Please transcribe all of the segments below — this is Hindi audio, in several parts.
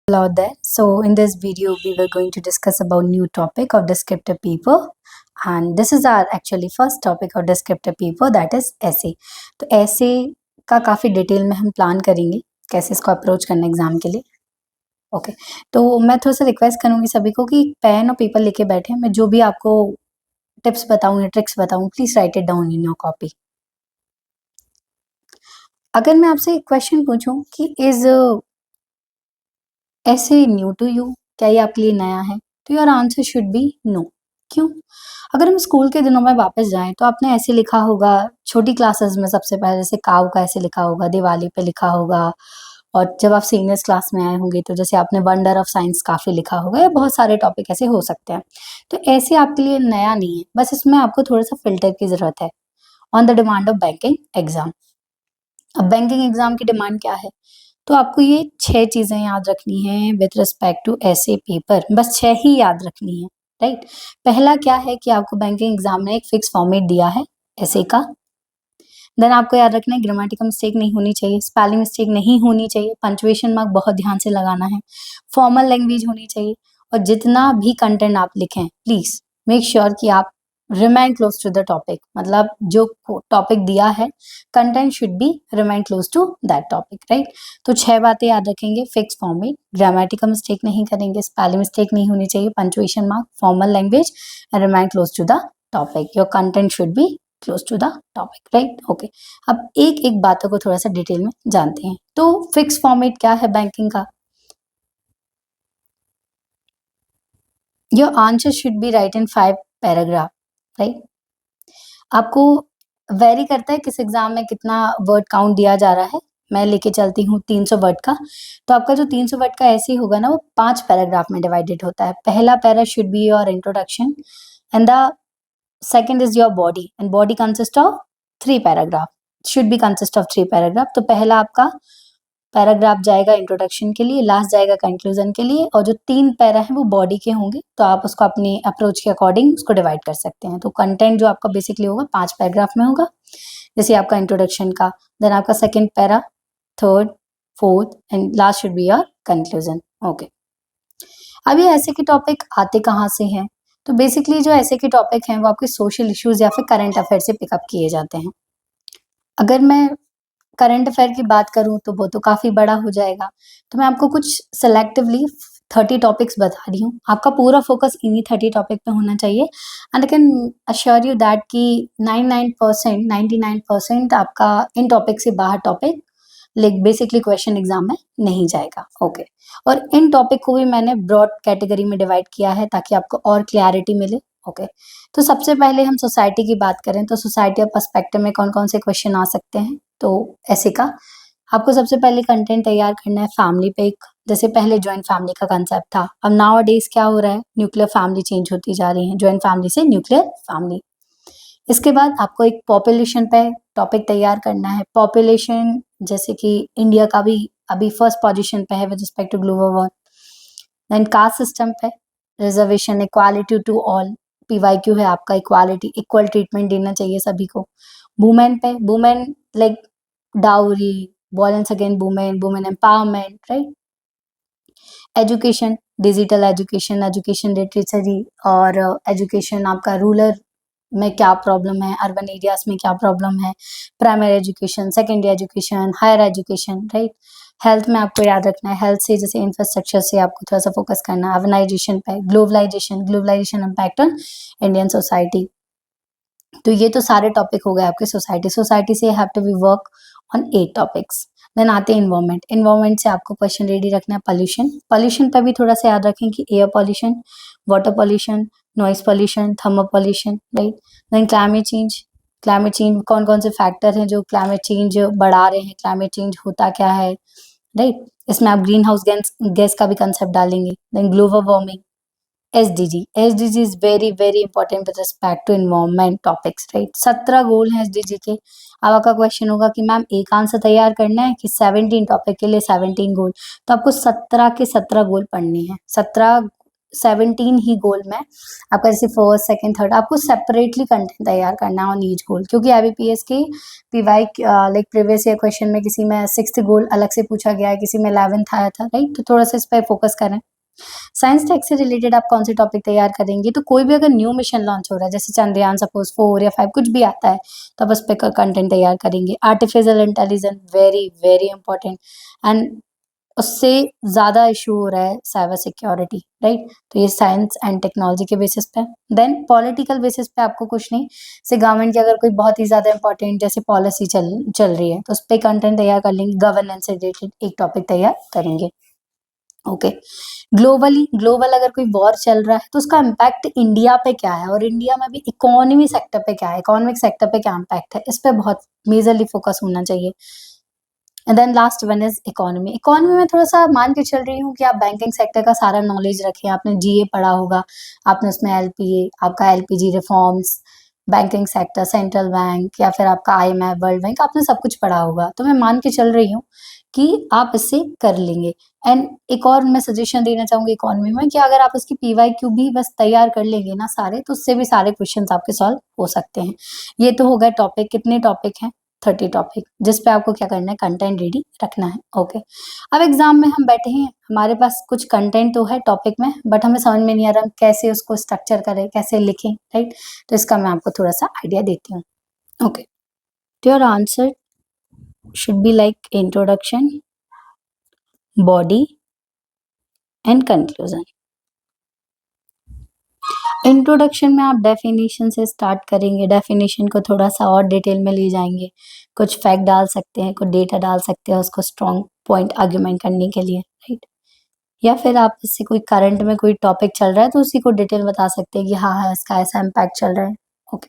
Hello there. So in this video, we were going to discuss about new topic of descriptive paper, and this is our actually first topic of descriptive paper, that is essay. तो essay का काफ़ी डिटेल में हम प्लान करेंगे कैसे इसको अप्रोच करना एग्जाम के लिए. ओके तो मैं थोड़ा सा रिक्वेस्ट करूँगी सभी को कि पेन और पेपर लेके बैठे. मैं जो भी आपको टिप्स बताऊँ या ट्रिक्स बताऊँ, please right it down in your copy. अगर मैं आपसे एक क्वेश्चन पूछूं कि इज ऐसे न्यू टू यू, क्या ये आपके लिए नया है, तो your answer should be no. क्यों? अगर हम स्कूल के दिनों में वापस जाएं तो आपने ऐसे लिखा होगा छोटी क्लासेस में. सबसे पहले जैसे काऊ का ऐसे लिखा होगा, दिवाली पे लिखा होगा, और जब आप सीनियर्स क्लास में आए होंगे तो जैसे आपने वंडर ऑफ साइंस काफी लिखा होगा, या बहुत सारे टॉपिक ऐसे हो सकते हैं. तो ऐसे आपके लिए नया नहीं है, बस इसमें आपको थोड़ा सा फिल्टर की जरूरत है on the demand of banking exam. अब बैंकिंग एग्जाम की डिमांड क्या है, तो आपको ये 6 चीजें याद रखनी है विथ रिस्पेक्ट टू ऐसे पेपर. बस 6 ही याद रखनी है, राइट. पहला क्या है कि आपको बैंकिंग एग्जाम ने एक फिक्स फॉर्मेट दिया है ऐसे का. देन आपको याद रखना है ग्रामेटिकल मिस्टेक नहीं होनी चाहिए, स्पेलिंग मिस्टेक नहीं होनी चाहिए, पंचुएशन मार्क बहुत ध्यान से लगाना है, फॉर्मल लैंग्वेज होनी चाहिए, और जितना भी कंटेंट आप लिखें प्लीज मेक श्योर कि आप remain close to the topic. मतलब जो टॉपिक दिया है content should be remain close to that topic, right. तो 6 बातें याद रखेंगे. फिक्स फॉर्मेट, ग्रामेटिकल मिस्टेक नहीं करेंगे, स्पेलिंग मिस्टेक नहीं होनी चाहिए, punctuation mark, formal language, and remain close to the topic. Your content should be close to the topic, right. Okay, अब एक एक बातों को थोड़ा सा डिटेल में जानते हैं. तो फिक्स फॉर्मेट क्या है बैंकिंग का? Your answer should B right in 5 paragraph, right. आपको वेरी करता है किस एग्जाम में कितना वर्ड काउंट दिया जा रहा है. मैं लेके चलती हूँ 300 वर्ड का, तो आपका जो 300 वर्ड का ऐसे ही होगा ना, वो 5 पैराग्राफ में डिवाइडेड होता है. पहला para should be your introduction, and the second is your body, and body consist of 3 paragraph, should be consist of 3 paragraph. तो पहला आपका पैराग्राफ जाएगा इंट्रोडक्शन के लिए, लास्ट जाएगा कंक्लूजन के लिए, और जो 3 पैरा है वो बॉडी के होंगे. तो आप उसको अपनी अप्रोच के अकॉर्डिंग उसको डिवाइड कर सकते हैं. तो कंटेंट जो आपका बेसिकली होगा 5 पैराग्राफ में होगा, जैसे आपका इंट्रोडक्शन का, देन आपका second para, third, fourth, and last should be your conclusion. Okay, अब ये ऐसे के टॉपिक आते कहाँ से हैं? तो बेसिकली जो ऐसे के टॉपिक हैं वो आपके सोशल इश्यूज या फिर करंट अफेयर से पिकअप किए जाते हैं. अगर मैं करंट अफेयर की बात करूँ तो वो तो काफ़ी बड़ा हो जाएगा, तो मैं आपको कुछ सेलेक्टिवली 30 टॉपिक्स बता रही हूँ. आपका पूरा फोकस इन्हीं 30 टॉपिक पे होना चाहिए, and I can assure you that कि 99% आपका इन टॉपिक से बाहर topic like basically question exam में नहीं जाएगा. ओके, और इन टॉपिक को भी मैंने ब्रॉड कैटेगरी में डिवाइड किया है ताकि आपको और क्लैरिटी मिले. ओके, तो सबसे पहले हम सोसाइटी की बात करें तो सोसाइटी और पर्सपेक्टिव में कौन कौन से क्वेश्चन आ सकते हैं. तो ऐसे का आपको सबसे पहले कंटेंट तैयार करना है फैमिली पे. एक जैसे पहले ज्वाइंट फैमिली का कंसेप्ट था, अब नाउ डेज क्या हो रहा है, न्यूक्लियर फैमिली चेंज होती जा रही है, ज्वाइंट फैमिली से न्यूक्लियर फैमिली. इसके बाद आपको एक पॉपुलेशन पे टॉपिक तैयार करना है. पॉपुलेशन जैसे कि इंडिया का भी अभी फर्स्ट पोजीशन पे है with respect to global warming. Then caste system पे reservation, equality to all, PYQ है आपका, इक्वालिटी, इक्वल ट्रीटमेंट देना चाहिए सभी को. वुमेन पे, women like dowry, violence against women, women empowerment, right. Education, digital education, education literary, और एजुकेशन आपका रूरल में क्या प्रॉब्लम है, अर्बन एरियाज में क्या प्रॉब्लम है, primary education, secondary education, higher education, right. Health में आपको याद रखना है, हेल्थ से जैसे इंफ्रास्ट्रक्चर से आपको थोड़ा सा फोकस करना है. अर्बनाइजेशन पे, globalisation, globalisation impact on Indian society. तो ये तो सारे टॉपिक हो गए आपके सोसाइटी. सोसाइटी से have to be work on 8 topics. Then आते हैं इन्वायरमेंट. इन्वायरमेंट से आपको क्वेश्चन रेडी रखना है पॉल्यूशन. पॉल्यूशन पर भी थोड़ा सा याद रखें कि air pollution, water pollution, noise pollution, thermal pollution, right. Then climate change. Climate change कौन कौन से फैक्टर हैं जो क्लाइमेट चेंज बढ़ा रहे हैं, क्लाइमेट चेंज होता क्या है, राइट. इसमें आप ग्रीन हाउस गैस का भी कंसेप्ट डालेंगे. Then global warming, SDG. SDG is very very important with respect to environment topics, right. 17 goal हैं एसडीजी के. अब आपका क्वेश्चन होगा कि मैम एक आंसर तैयार करना है कि 17 टॉपिक के लिए 17 गोल, तो आपको 17 के 17 गोल पढ़ने हैं. 17 17 ही गोल में आपका जैसे फर्स्ट सेकंड थर्ड आपको सेपरेटली कंटेंट तैयार करना है ऑन ईच गोल, क्योंकि IBPS के PY like previous year question में किसी में 6th गोल अलग से पूछा गया है, किसी में 11th आया था, राइट। तो थोड़ा सा इस पर फोकस करें। साइंस टेक से रिलेटेड आप कौन से टॉपिक तैयार करेंगे, तो कोई भी अगर न्यू मिशन लॉन्च हो रहा है जैसे चंद्रयान सपोज 4 या 5 कुछ भी आता है तो आप उस पर कंटेंट तैयार करेंगे। Artificial intelligence very very important, and उससे ज्यादा इशू हो रहा है साइबर सिक्योरिटी, राइट। तो ये साइंस एंड टेक्नोलॉजी के बेसिस पे। देन पॉलिटिकल बेसिस पे आपको कुछ नहीं, से गवर्नमेंट की अगर कोई बहुत ही ज्यादा इंपॉर्टेंट जैसे पॉलिसी चल रही है तो उस पर कंटेंट तैयार कर लेंगे। गवर्नेंस से रिलेटेड एक टॉपिक तैयार करेंगे। ओके, ग्लोबल अगर कोई वॉर चल रहा है तो उसका इम्पैक्ट इंडिया पे क्या है, और इंडिया में भी इकोनॉमी सेक्टर पे क्या है, इकोनॉमिक सेक्टर पे क्या इम्पैक्ट है, इस पे बहुत मेजरली फोकस होना चाहिए। And then last one is economy. Economy में थोड़ा सा मान के चल रही हूँ कि आप बैंकिंग सेक्टर का सारा नॉलेज रखें, आपने GA पढ़ा होगा, आपने उसमें LPA आपका LPG reforms, banking sector, central bank या फिर आपका IMF वर्ल्ड बैंक, आपने सब कुछ पढ़ा होगा। तो मैं मान के चल रही हूँ कि आप इससे कर लेंगे। एंड एक और मैं सजेशन देना चाहूंगी इकोनॉमी में कि अगर आप उसकी PYQ भी बस तैयार कर लेंगे ना सारे, तो उससे भी सारे क्वेश्चंस आपके सॉल्व हो सकते हैं। ये तो हो गए टॉपिक। कितने टॉपिक हैं? 30 टॉपिक, जिस पे आपको क्या करना है, कंटेंट रेडी रखना है। ओके, अब एग्जाम में हम बैठे हैं, हमारे पास कुछ कंटेंट तो है टॉपिक में, बट हमें समझ में नहीं आ रहा हम कैसे उसको स्ट्रक्चर करें, कैसे लिखें, राइट। तो इसका मैं आपको थोड़ा सा आइडिया देती हूँ। ओके, तो your answer should be like introduction, body and conclusion. Introduction में आप डेफिनेशन से स्टार्ट करेंगे, डेफिनेशन को थोड़ा सा और डिटेल में ले जाएंगे, कुछ फैक्ट डाल सकते हैं, कुछ डेटा डाल सकते हैं उसको स्ट्रॉन्ग पॉइंट आर्ग्यूमेंट करने के लिए, राइट। या फिर आप इससे कोई करंट में कोई टॉपिक चल रहा है तो उसी को डिटेल बता सकते हैं कि हाँ हाँ इसका ऐसा इम्पैक्ट चल रहा है। ओके,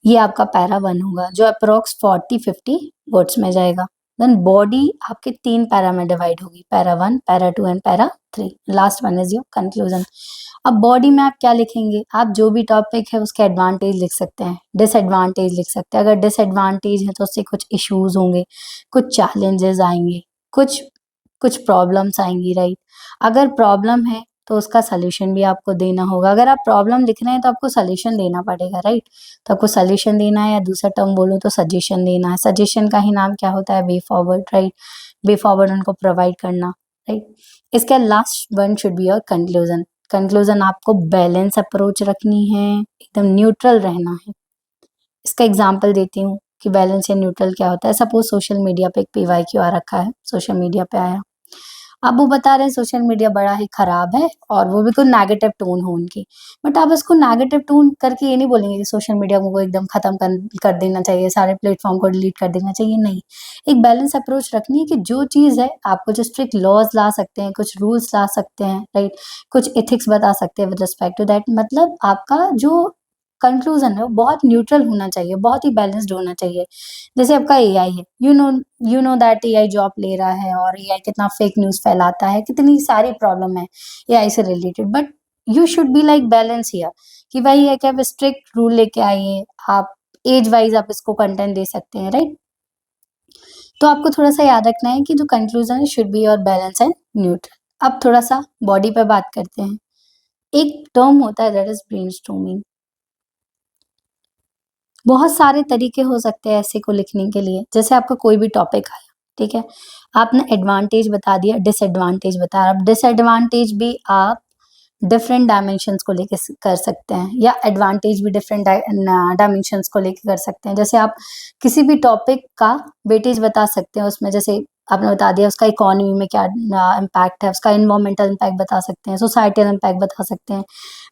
ये आपका पैरा 1 होगा जो अप्रोक्स 40-50 वर्ड्स में जाएगा। देन बॉडी आपके 3 पैरा में डिवाइड होगी, para 1, para 2 and para 3। Last one is your conclusion. अब बॉडी में आप क्या लिखेंगे, आप जो भी टॉपिक है उसके एडवांटेज लिख सकते हैं, डिसएडवांटेज लिख सकते हैं। अगर डिसएडवांटेज है तो उससे कुछ इश्यूज होंगे, कुछ चैलेंजेस आएंगे, कुछ कुछ प्रॉब्लम्स आएंगी, राइट। अगर प्रॉब्लम है तो उसका सलूशन भी आपको देना होगा। अगर आप प्रॉब्लम लिख रहे हैं तो आपको सलूशन देना पड़ेगा, राइट। तो आपको सलूशन देना है, या दूसरा टर्म बोलो तो सजेशन देना है। सजेशन का ही नाम क्या होता है, way forward, right. Way forward उनको प्रोवाइड करना, राइट। इसका last one should be your conclusion. Conclusion आपको बैलेंस अप्रोच रखनी है, एकदम न्यूट्रल रहना है। इसका एग्जाम्पल देती हूँ कि बैलेंस या न्यूट्रल क्या होता है। सपोज सोशल मीडिया पे एक PYQ आ रखा है, सोशल मीडिया पे आया, अब वो बता रहे हैं सोशल मीडिया बड़ा ही खराब है और वो भी कोई नेगेटिव टोन हो उनकी, बट आप इसको नेगेटिव टोन करके ये नहीं बोलेंगे कि सोशल मीडिया को एकदम खत्म कर देना चाहिए, सारे प्लेटफॉर्म को डिलीट कर देना चाहिए, नहीं। एक बैलेंस अप्रोच रखनी है कि जो चीज़ है आपको जो स्ट्रिक्ट लॉज ला सकते हैं, कुछ रूल्स ला सकते हैं, राइट, कुछ एथिक्स बता सकते हैं विद रिस्पेक्ट टू दैट, मतलब आपका जो कंक्लूजन है वो बहुत न्यूट्रल होना चाहिए, बहुत ही बैलेंस्ड होना चाहिए। जैसे आपका AI है, you know that AI job ले रहा है और AI कितना फेक न्यूज़ फैलाता है, कितनी सारी प्रॉब्लम है AI से related, but you should be like balance here कि भाई है कि आप स्ट्रिक्ट रूल लेके आइए, आप एज वाइज आप इसको कंटेंट दे सकते हैं, राइट। तो आपको थोड़ा सा याद रखना है कि जो कंक्लूजन है should be your balance and neutral. अब थोड़ा सा बॉडी पे बात करते हैं। एक टर्म होता है दैट इज ब्रेनस्टॉर्मिंग। बहुत सारे तरीके हो सकते हैं ऐसे को लिखने के लिए। जैसे आपका कोई भी टॉपिक आया, ठीक है, आपने एडवांटेज बता दिया, डिसएडवांटेज बताया, अब डिसएडवांटेज भी आप डिफरेंट डायमेंशंस को लेके कर सकते हैं, या एडवांटेज भी डिफरेंट डायमेंशंस को लेके कर सकते हैं। जैसे आप किसी भी टॉपिक का वेटेज बता सकते हैं, उसमें जैसे आपने बता दिया उसका इकोनॉमी में क्या इम्पैक्ट है, उसका इन्वायरमेंटल इम्पैक्ट बता सकते हैं, सोसाइटल इम्पैक्ट बता सकते हैं,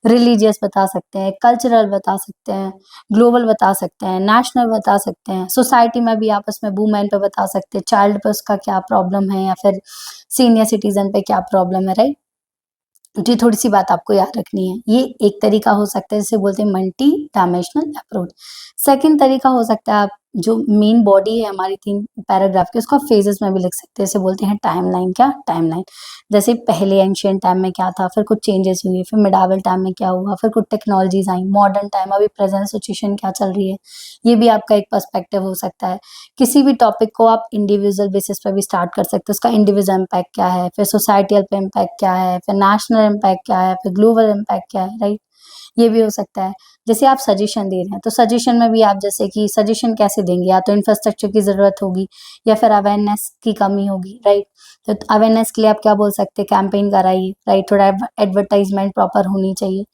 रिलीजियस बता सकते हैं, कल्चरल बता सकते हैं, ग्लोबल बता सकते हैं, नेशनल बता सकते हैं, सोसाइटी में भी आपस में वुमेन पे बता सकते हैं, चाइल्ड पे उसका क्या प्रॉब्लम है, या फिर सीनियर सिटीजन पे क्या प्रॉब्लम है, राइट। जी, थोड़ी सी बात आपको याद रखनी है। ये एक तरीका हो सकता है जिसे बोलते हैं मल्टी डायमेंशनल अप्रोच। सेकंड तरीका हो सकता है आप जो मेन बॉडी है हमारी 3 पैराग्राफ की, उसको आप फेजेस में भी लिख सकते हैं। इसे बोलते हैं टाइमलाइन। क्या? टाइमलाइन। जैसे पहले एंशिएंट टाइम में क्या था, फिर कुछ चेंजेस हुए, फिर मिडावल टाइम में क्या हुआ, फिर कुछ टेक्नोलॉजीज आई, मॉडर्न टाइम, अभी प्रेजेंट सिचुएशन क्या चल रही है। ये भी आपका एक पर्सपेक्टिव हो सकता है। किसी भी टॉपिक को आप इंडिविजुअल बेसिस पे भी स्टार्ट कर सकते हो। उसका इंडिविजुअल इम्पैक्ट क्या है, फिर सोसाइटल पे इम्पैक्ट क्या है, फिर नेशनल इम्पैक्ट क्या है, फिर ग्लोबल इम्पैक्ट क्या है, राइट। ये भी हो सकता है। जैसे आप सजेशन दे रहे हैं, तो सजेशन में भी आप जैसे कि सजेशन कैसे देंगे, या तो इंफ्रास्ट्रक्चर की ज़रूरत होगी या फिर अवेयरनेस की कमी होगी, राइट। तो अवेयरनेस के लिए आप क्या बोल सकते हैं, कैंपेन कराइए, राइट। थोड़ा एडवर्टाइजमेंट प्रॉपर होनी चाहिए।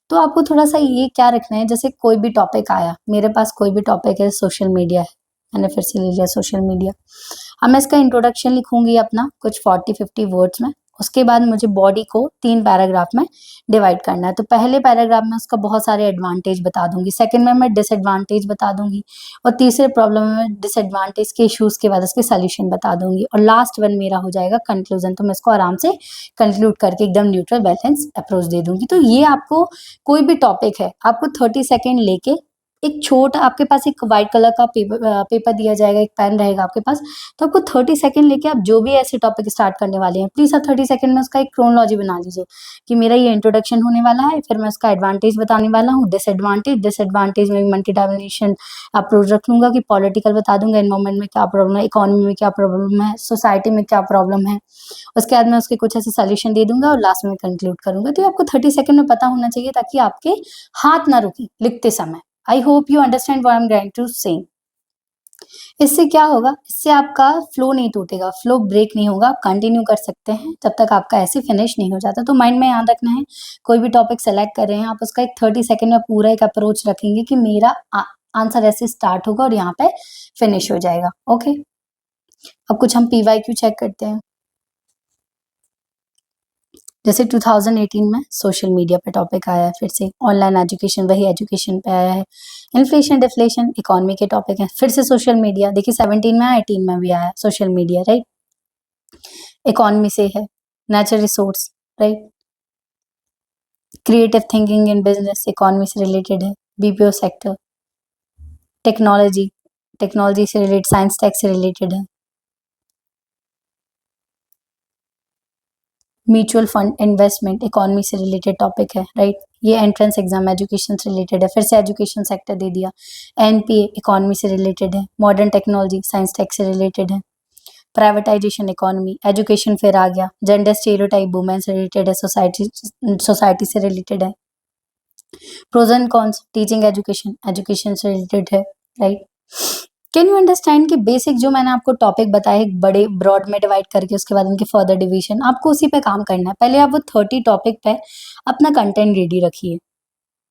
तो आपको थोड़ा-सा ये क्या रखना है, जैसे कोई भी टॉपिक आया, मेरे पास कोई भी टॉपिक है, सोशल मीडिया है, मैंने फिर से ले लिया सोशल मीडिया। अब मैं इसका इंट्रोडक्शन लिखूँगी अपना कुछ 40-50 वर्ड्स में। उसके बाद मुझे बॉडी को 3 पैराग्राफ में डिवाइड करना है। तो पहले पैराग्राफ में उसका बहुत सारे एडवांटेज बता दूँगी, सेकंड में मैं डिसएडवांटेज बता दूँगी, और तीसरे प्रॉब्लम में डिसएडवांटेज के इश्यूज़ के बाद उसके सॉल्यूशन बता दूँगी, और लास्ट वन मेरा हो जाएगा कंक्लूजन। तो मैं इसको आराम से कंक्लूड करके एकदम न्यूट्रल बैलेंस अप्रोच दे दूँगी। तो ये आपको कोई भी टॉपिक है, आपको 30 सेकंड लेके एक छोटा, आपके पास एक व्हाइट कलर का पेपर दिया जाएगा, एक पेन रहेगा आपके पास, तो आपको 30 सेकंड लेके आप जो भी ऐसे टॉपिक स्टार्ट करने वाले हैं, प्लीज़ आप 30 सेकंड में उसका एक क्रोनोलॉजी बना लीजिए कि मेरा ये इंट्रोडक्शन होने वाला है, फिर मैं उसका एडवांटेज बताने वाला हूँ, डिसएडवांटेज में मल्टी डायमेंशन अप्रोच रख लूँगा कि पॉलिटिकल बता दूँगा, एनवायरनमेंट में क्या प्रॉब्लम है, इकोनॉमी में क्या प्रॉब्लम है, सोसाइटी में क्या प्रॉब्लम है। उसके बाद मैं उसके कुछ ऐसे सॉल्यूशन दे दूँगा और लास्ट में कंक्लूड करूँगा। तो ये आपको 30 सेकंड में पता होना चाहिए, ताकि आपके हाथ ना रुकें लिखते समय। I hope you understand what I am going to say. इससे क्या होगा, इससे आपका फ्लो नहीं टूटेगा, फ्लो ब्रेक नहीं होगा, आप कंटिन्यू कर सकते हैं जब तक आपका ऐसे फिनिश नहीं हो जाता। तो माइंड में याद रखना है, कोई भी टॉपिक सेलेक्ट कर रहे हैं आप, उसका एक 30 सेकंड में पूरा एक अप्रोच रखेंगे कि मेरा आंसर ऐसे स्टार्ट होगा और यहाँ पे फिनिश हो जाएगा। ओके, अब कुछ हम पीवाईक्यू चेक करते हैं। जैसे 2018 में सोशल मीडिया पे टॉपिक आया है, फिर से ऑनलाइन एजुकेशन, वही एजुकेशन पे आया है। इन्फ्लेशन डिफ्लेशन इकोनॉमी के टॉपिक है, फिर से सोशल मीडिया। देखिए 17 में आया, 18 में भी आया सोशल मीडिया, राइट। इकोनॉमी से है, natural resource, right. Creative thinking in business economy से रिलेटेड है। बीपीओ सेक्टर, टेक्नोलॉजी, टेक्नोलॉजी से रिलेटेड, साइंस टेक से रिलेटेड है। म्यूचुअल फंड इन्वेस्टमेंट इकोनॉमी से रिलेटेड टॉपिक है, राइट। ये एंट्रेंस एग्जाम एजुकेशन से रिलेटेड है, फिर से एजुकेशन सेक्टर दे दिया। एनपीए इकोनॉमी से रिलेटेड है। मॉडर्न टेक्नोलॉजी साइंस टेक से रिलेटेड है। प्राइवेटाइजेशन इकोनॉमी एजुकेशन फिर आ गया। जेंडर स्टीरियोटाइप वुमेन से रिलेटेड है, सोसाइटी से रिलेटेड है। Pros and cons teaching education education से रिलेटेड है, राइट। कैन यू अंडरस्टैंड कि बेसिक जो मैंने आपको टॉपिक बताए, एक बड़े ब्रॉड में डिवाइड करके उसके बाद उनके फर्दर डिवीजन, आपको उसी पे काम करना है। पहले आप वो 30 टॉपिक पे अपना कंटेंट रेडी रखिए,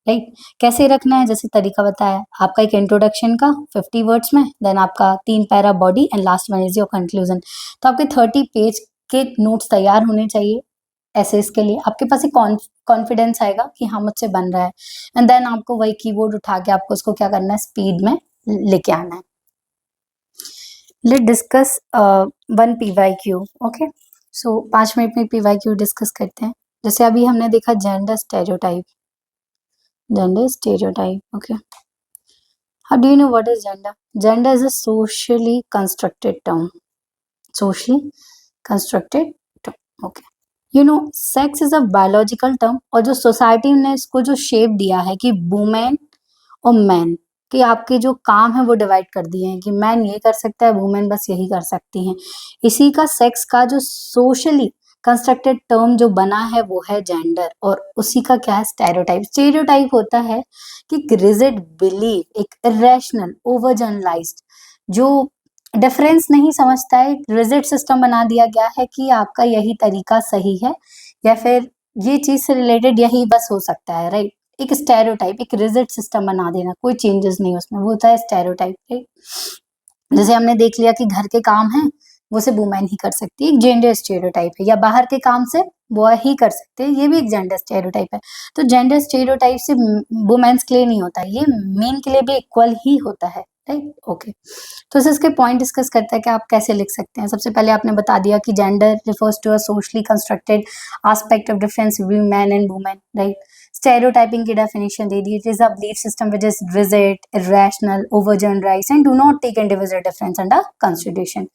राइट। कैसे रखना है, जैसे तरीका बताया आपका, एक इंट्रोडक्शन का 50 वर्ड्स में, देन आपका 3 para body and last one is your conclusion. तो आपके 30 पेज के नोट्स तैयार होने चाहिए। ऐसे इसके लिए आपके पास एक कॉन्फिडेंस आएगा कि हाँ मुझसे बन रहा है, एंड देन आपको वही कीबोर्ड उठा के आपको उसको क्या करना है, स्पीड में लेके आना है। Let discuss one PYQ. Okay, so 5 minute में पीवाईक्यू डिस्कस करते हैं। जैसे अभी हमने देखा gender stereotype, okay. How do you know what is gender? Gender is a socially constructed term. Socially constructed term, okay. You know, sex is a biological term, और जो सोसाइटी ने इसको जो शेप दिया है कि वुमेन और मैन, कि आपके जो काम है वो डिवाइड कर दिए हैं कि मैन ये कर सकता है, वुमेन बस यही कर सकती हैं। इसी का सेक्स का जो सोशली कंस्ट्रक्टेड टर्म जो बना है वो है जेंडर, और उसी का क्या है, स्टेरियोटाइप। स्टेरियोटाइप होता है कि एक रिजिड बिलीव, एक इरेशनल ओवर जनरलाइज्ड, जो डिफरेंस नहीं समझता है, रिजिड सिस्टम बना दिया गया है कि आपका यही तरीका सही है, या फिर ये चीज से रिलेटेड यही बस हो सकता है, राइट। एक स्टेरियोटाइप, एक रिजिड सिस्टम बना देना, कोई चेंजेस नहीं उसमें, वो होता है स्टेरियोटाइप, राइट। जैसे हमने देख लिया कि घर के काम है वो सिर्फ वुमेन ही कर सकती है, एक जेंडर स्टेरियोटाइप है, या बाहर के काम से वो ही कर सकते हैं, ये भी एक जेंडर स्टेरियोटाइप है। तो जेंडर स्टेरियोटाइप से वुमेन्स के लिए नहीं होता, ये मेन के लिए भी इक्वल ही होता है, राइट। ओके, तो इसके पॉइंट डिस्कस करते हैं कि आप कैसे लिख सकते हैं। सबसे पहले आपने बता दिया कि gender refers to a socially constructed aspect of difference between man and women, right. Stereotyping की डेफिनेशन दे दी, it is a belief system which is rigid, irrational, over generalize and do not take individual difference under constitution.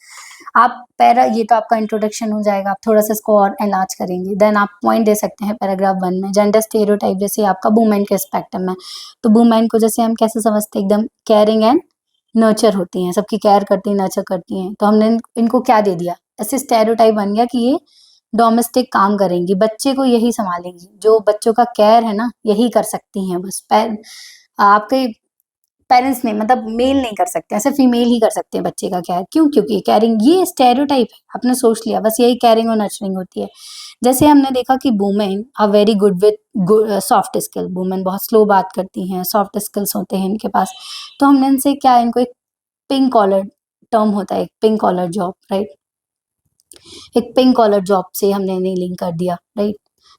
आप पैरा, ये तो आपका इंट्रोडक्शन हो जाएगा, आप थोड़ा सा इसको और एनलार्ज करेंगे, देन आप पॉइंट दे सकते हैं पैराग्राफ 1 में। जेंडर स्टेरियोटाइप जैसे आपका वुमेन के स्पेक्ट्रम में, तो वुमेन को जैसे हम कैसे समझते हैं, एकदम केयरिंग एंड नर्चर होती हैं, सबकी केयर करती हैं, नर्चर करती हैं, तो हमने इनको क्या दे दिया, ऐसे स्टेरियोटाइप बन गया कि ये डोमेस्टिक काम करेंगी, बच्चे को यही संभालेंगी, जो बच्चों का केयर है ना यही कर सकती हैं बस। आपके पेरेंट्स नहीं, मतलब मेल नहीं कर सकते, ऐसे फीमेल ही कर सकते हैं बच्चे का केयर। क्यों? क्योंकि केयरिंग, ये स्टेरियोटाइप है, आपने सोच लिया बस यही केयरिंग और नर्चरिंग होती है। जैसे हमने देखा कि women are very good with soft skill, women बहुत स्लो बात करती हैं, सॉफ्ट स्किल्स होते हैं इनके पास, तो हमने इनसे क्या, इनको एक पिंक कॉलर टर्म होता है, एक पिंक कॉलर जॉब, राइट, एक पिंक कॉलर जॉब से हमने इन्हें लिंक कर दिया, राइट।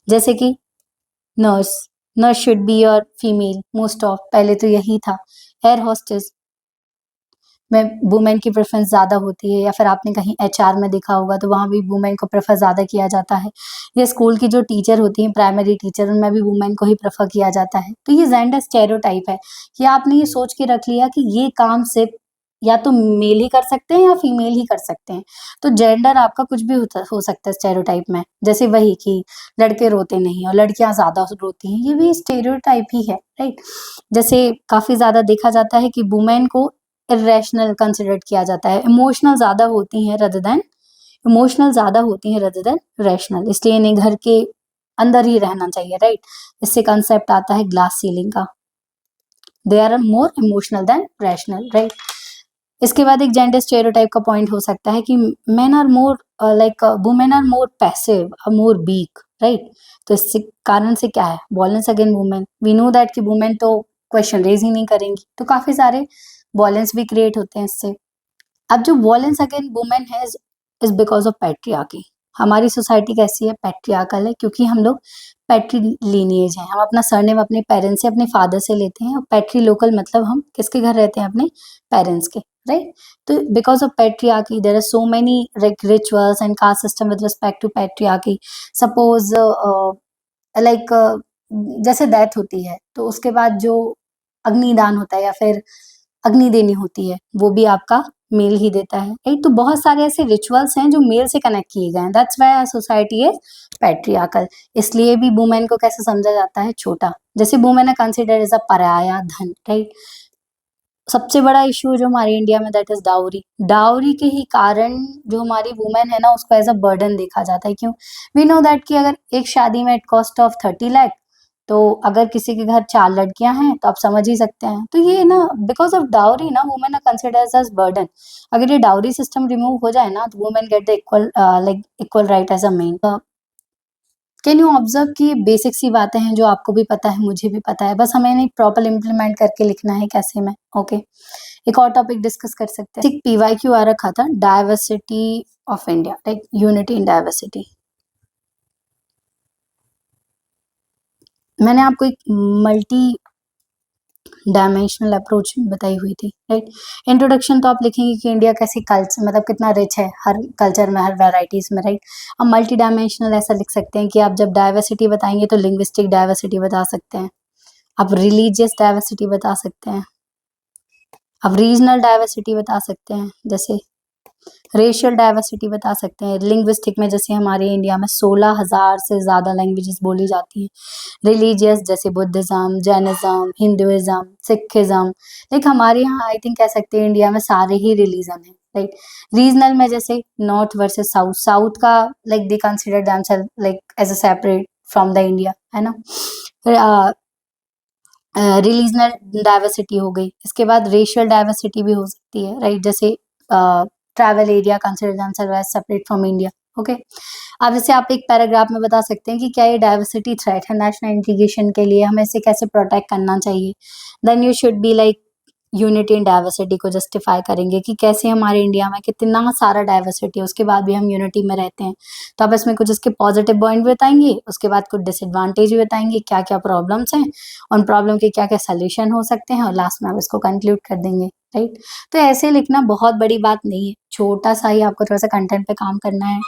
जैसे कि nurse, nurse should be your female, most of, पहले तो यही था। एयर होस्टेस में वुमेन की प्रेफरेंस ज़्यादा होती है, या फिर आपने कहीं एचआर में देखा होगा तो वहाँ भी वुमेन को प्रेफर ज़्यादा किया जाता है। ये स्कूल की जो टीचर होती हैं, प्राइमरी टीचर, उनमें भी वुमेन को ही प्रेफर किया जाता है। तो ये जेंडर स्टेरियोटाइप है कि आपने ये सोच के रख लिया कि ये काम सिर्फ या तो मेल ही कर सकते हैं या फीमेल ही कर सकते हैं। तो जेंडर आपका कुछ भी हो सकता है स्टेरियोटाइप में, जैसे वही कि लड़के रोते नहीं और लड़कियां ज्यादा रोती हैं, ये भी स्टेरियोटाइप ही है, राइट। जैसे काफी ज्यादा देखा जाता है कि वुमेन को इरेशनल कंसिडर किया जाता है, इमोशनल ज्यादा होती हैं रदर देन रैशनल, इसलिए इन्हें घर के अंदर ही रहना चाहिए, राइट। इससे कंसेप्ट आता है ग्लास सीलिंग का, they are more emotional than rational, right. इसके बाद एक जेंडर स्टेरियोटाइप का पॉइंट हो सकता है कि men are more like women are more passive, more weak, right. तो इससे कारण से क्या है, violence again women, we know that कि वुमेन तो क्वेश्चन रेज ही नहीं करेंगी, तो काफी सारे वॉयलेंस भी क्रिएट होते हैं इससे। अब जो वॉयलेंस अगेन वुमेन है इज बिकॉज ऑफ पैट्रियार्की। हमारी सोसाइटी कैसी है, पैट्रियार्कल है, क्योंकि हम लोग पैट्री लीनिएज हैं, हम अपना सरनेम अपने पेरेंट्स से, अपने फादर से लेते हैं, और पैट्री लोकल मतलब हम किसके घर रहते हैं, अपने पेरेंट्स के, राइट। तो because of patriarchy there are so many rituals and caste system with respect to patriarchy. Suppose like जैसे डेथ होती है तो उसके बाद जो अग्निदान होता है या फिर अग्नि देनी होती है, वो भी आपका मेल ही देता है, राइट। तो बहुत सारे ऐसे रिचुअल्स हैं जो मेल से कनेक्ट किए गए हैं, that's why society is patriarchal. इसलिए भी वुमेन को कैसे समझा जाता है, छोटा, जैसे वुमेन है कंसिडर एज अ पराया धन, राइट। सबसे बड़ा इश्यू जो हमारे इंडिया में, दैट इज डाउरी। डाउरी के ही कारण जो हमारी वुमेन है ना, उसको एज अ बर्डन देखा जाता है। क्यों? वी नो दैट कि अगर एक शादी में एट कॉस्ट ऑफ 30 लाख, तो अगर किसी के घर 4 लड़कियां हैं तो आप समझ ही सकते हैं। तो ये ना बिकॉज ऑफ डाउरी ना women are considered as burden. अगर ये डाउरी सिस्टम रिमूव हो जाए ना, तो women get the equal right as a men. Can you observe कि ये बेसिक सी बातें हैं जो आपको भी पता है, मुझे भी पता है, बस हमें नहीं प्रॉपर इम्प्लीमेंट करके लिखना है कैसे में, ओके। एक और टॉपिक डिस्कस कर सकते हैं, PYQ आ रखा था, diversity of India, like unity in diversity. मैंने आपको एक मल्टी डायमेंशनल अप्रोच बताई हुई थी, राइट। इंट्रोडक्शन तो आप लिखेंगे कि इंडिया कैसे कल्चर, मतलब कितना रिच है हर कल्चर में, हर वेराइटीज में, राइट। अब मल्टी डायमेंशनल ऐसा लिख सकते हैं कि आप जब डाइवर्सिटी बताएंगे तो लिंग्विस्टिक डाइवर्सिटी बता सकते हैं, आप रिलीजियस डाइवर्सिटी बता सकते हैं, आप रीजनल डाइवर्सिटी बता सकते हैं, जैसे रेशियल डाइवर्सिटी बता सकते हैं। लिंग्विस्टिक में जैसे हमारे इंडिया में 16,000 से ज़्यादा लैंग्वेजेस बोली जाती हैं। रिलीजियस जैसे Buddhism, Jainism, Hinduism, Sikhism, like हमारे यहाँ आई थिंक कह सकते हैं इंडिया में सारे ही रिलीजन हैं, राइट। रीजनल में जैसे नॉर्थ वर्सेस साउथ, साउथ का like they consider themselves like as a separate from the India, है ना। रिलीजनल डाइवर्सिटी हो गई। इसके बाद रेशियल डाइवर्सिटी भी हो सकती है, राइट। जैसे travel area consider themselves as separate from India, okay. अब जैसे आप एक पैराग्राफ में बता सकते हैं कि क्या ये डाइवर्सिटी थ्रेट है नेशनल इंटीग्रेशन के लिए, हमें इसे कैसे प्रोटेक्ट करना चाहिए। Then you should be like unity in diversity को जस्टिफाई करेंगे कि कैसे हमारे इंडिया में कितना सारा डाइवर्सिटी है, उसके बाद भी हम यूनिटी में रहते हैं। तो आप इसमें कुछ इसके पॉजिटिव पॉइंट भी बताएंगे, उसके बाद कुछ डिसएडवांटेज भी बताएंगे, क्या क्या प्रॉब्लम्स हैं, उन प्रॉब्लम के क्या क्या सोल्यूशन हो सकते हैं, और लास्ट में आप इसको कंक्लूड कर देंगे, राइट। तो ऐसे लिखना बहुत बड़ी बात नहीं है, छोटा सा ही आपको थोड़ा सा कंटेंट पे काम करना है,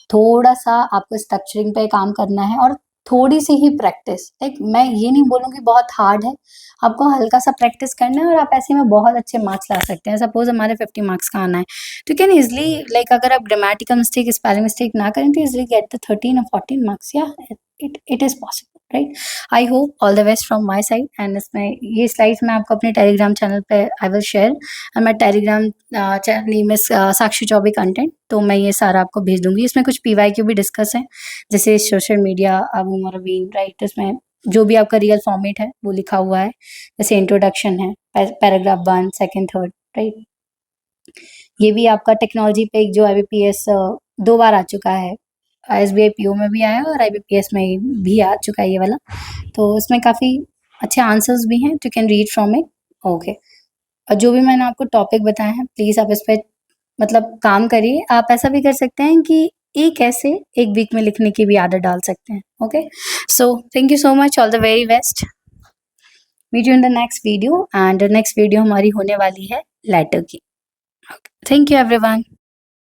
थोड़ा सा आपको स्ट्रक्चरिंग पे काम करना है, और थोड़ी सी ही प्रैक्टिस, लाइक मैं ये नहीं बोलूँगी बहुत हार्ड है, आपको हल्का सा प्रैक्टिस करना है और आप ऐसे में बहुत अच्छे मार्क्स ला सकते हैं। सपोज हमारे 50 मार्क्स का आना है तो कैन इजली, लाइक अगर आप ग्रामेटिकल मिस्टेक, स्पेलिंग मिस्टेक ना करें तो इजली गेट द 13 और 14 मार्क्स। या it is possible, right? I hope all the best from my side. And इसमें ये स्लाइड्स मैं आपको अपने टेलीग्राम चैनल पे I will share, and my Telegram channel name is Sakshi Choubey content. तो मैं ये सारा आपको भेज दूंगी। इसमें कुछ PYQ भी डिस्कस है, जैसे सोशल मीडिया, अबू मरवीन, राइट? इसमें जो भी आपका रियल फॉर्मेट है वो लिखा हुआ है, जैसे इंट्रोडक्शन है, पैराग्राफ 1, सेकंड, थर्ड, राइट? ये भी आपका टेक्नोलॉजी पे एक जो IBPS 2 बार आ चुका है, SBI PO में भी आया है और IBPS में भी आ चुका है ये वाला। तो इसमें काफ़ी अच्छे आंसर्स भी हैं, you can read from it. Okay, और जो भी मैंने आपको टॉपिक बताए हैं प्लीज़ आप इस पे मतलब काम करिए। आप ऐसा भी कर सकते हैं कि एक ऐसे 1 वीक में लिखने की भी आदत डाल सकते हैं। Okay, so thank you so much, all the very best. Meet you in the next video, and next video हमारी होने वाली है लेटर की। Thank you everyone.